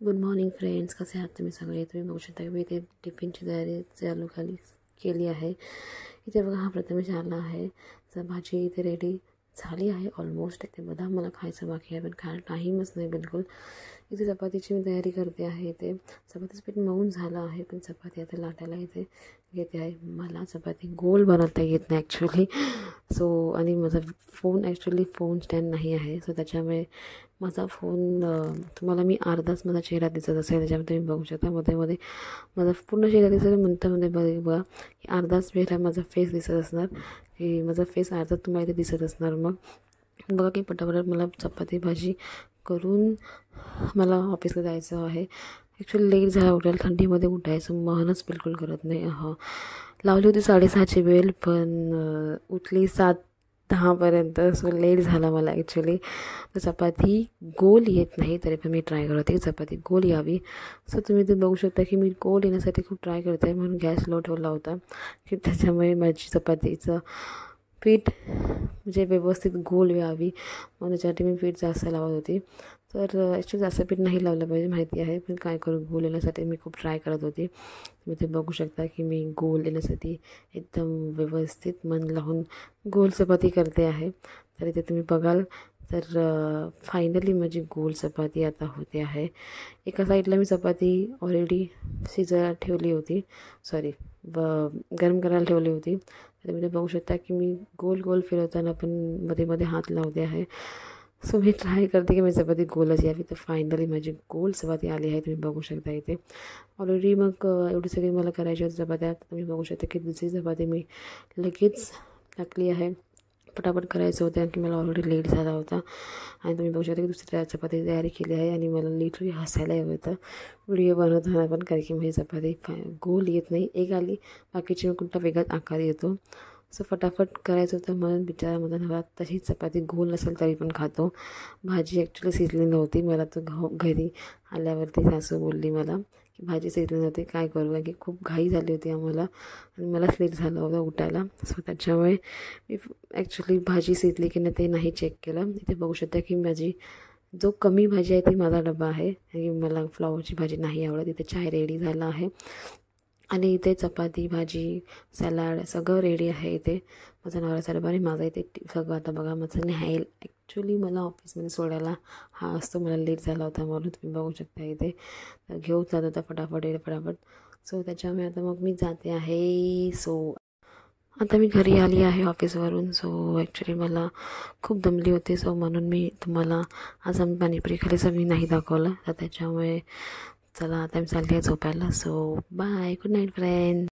Good morning friends, कसे आहात तुम्ही सगळे. तुम्ही बघू शकता की मी इथे टिफिनची तयारी चालू केली आहे. इथे बघा हा प्रथमेश आला आहे. तर भाजी इथे रेडी झाली आहे ऑलमोस्ट. इथे बदाम मला खायचं बाकी आहे, पण खायला टाईमच नाही बिलकुल. इथे चपातीची मी तयारी करते आहे. इथे चपातीचं पीठ मऊन झालं आहे, पण चपाती आता लाटायला इथे घेते आहे. मला चपाती गोल बनवता येत नाही ॲक्च्युली. सो आणि माझा फोन स्टँड नाही आहे. सो त्याच्यामुळे माझा फोन तुम्हाला मी अर्धाच माझा चेहरा दिसत असेल. त्याच्यामध्ये तुम्ही बघू शकता मध्ये माझा पूर्ण चेहरा दिसत मध्ये बघा की अर्धाच चेहरा माझा फेस दिसत असणार, की माझा फेस अर्धा तुम्हाला इथे दिसत असणार. मग बघा की पटापट मला चपाती भाजी करून मला ऑफिसला जायचं आहे. ॲक्च्युली लेट झाला उठायला, थंडीमध्ये उठायचं मनच बिलकुल करत नाही. लावली होती 6:30ची वेळ, पण उठली 7:10पर्यंत. सो लेट झाला मला ॲक्च्युली. तर चपाती गोल येत नाही, तरी पण मी ट्राय करत होते चपाती गोल यावी. सो तुम्ही ते बघू शकता की मी गोल येण्यासाठी खूप ट्राय करते, म्हणून गॅस लो ठेवला होता की त्याच्यामुळे माझी चपातीचं पीठ म्हणजे व्यवस्थित गोल यावी. मग त्याच्यासाठी मी पीठ जास्त लावत होती. तर ॲक्च्युली जास्त पीठ नाही लावलं पाहिजे माहिती आहे, पण काय करू, गोल येण्यासाठी मी खूप ट्राय करत होती. तुम्ही ते बघू शकता की मी गोल येण्यासाठी एकदम व्यवस्थित मन लावून गोल चपाती करते आहे. तर इथे तुम्ही बघाल तर फायनली माझी गोल चपाती आता होते आहे. एका साईडला मी चपाती ऑलरेडी शिजायला ठेवली होती, सॉरी गरम करायला ठेवली होती. तर तुम्ही ते बघू शकता की मी गोल गोल फिरवताना पण मध्ये मध्ये हात लावते आहे. सो मी ट्राय करते की माझी चपाती गोलच यावी. तर फायनली माझी गोल चपाती आली आहे. तुम्ही बघू शकता इथे ऑलरेडी. मग एवढी सगळी मला करायची होती चपात्या. तुम्ही बघू शकता की दुसरी चपाती मी लगेच टाकली आहे. पटापट करायचं होतं आणखी मला ऑलरेडी लेट झाला होता. आणि तुम्ही बघू शकता की दुसरी चपाती तयारी केली आहे. आणि मला लिटरली हसायला येत होतं व्हिडिओ बनवताना पण, कारण की माझी चपाती गोल येत नाही. एक आली, बाकीची मग कुठला वेगळाच आकार येतो. सो फटाफट करायचं होतं म्हणून बिचारा माझा नवरा तशी चपाती गोल नसेल तरी पण खातो. भाजी ॲक्च्युली शिजली नव्हती. मला तर घरी आल्यावरती सासू बोलली मला की भाजी शिजली नव्हती, काय करू, कारण की खूप घाई झाली होती आम्हाला आणि मलाच लेट झालं होतं उठायला. सो त्याच्यामुळे मी ॲक्च्युली भाजी शिजली की नाही ते नाही चेक केलं. इथे बघू शकता की माझी जो कमी भाजी आहे ती माझा डबा आहे, आणि मला फ्लॉवरची भाजी नाही आवडत. इथे चाय रेडी झाला आहे आणि इथे चपाती भाजी सॅलाड सगळं रेडी आहे. इथे माझा नवरा सर्व आणि माझा इथे सगळं आता बघा माझं न्यायला ॲक्च्युली मला ऑफिसमध्ये सोडायला हा असतो. मला लेट झाला होता म्हणून तुम्ही बघू शकता इथे. तर घेऊन जात होता फटाफट. सो त्याच्यामुळे आता मग मी जाते आहे. सो आता मी घरी आली आहे ऑफिसवरून. सो ॲक्च्युली मला खूप दमली होती. सो म्हणून मी तुम्हाला आज आम्ही पाणीपुरी खालीचं मी नाही दाखवलं. तर त्याच्यामुळे चला आता मी चालली आहे झोपायला. So bye, good night friend.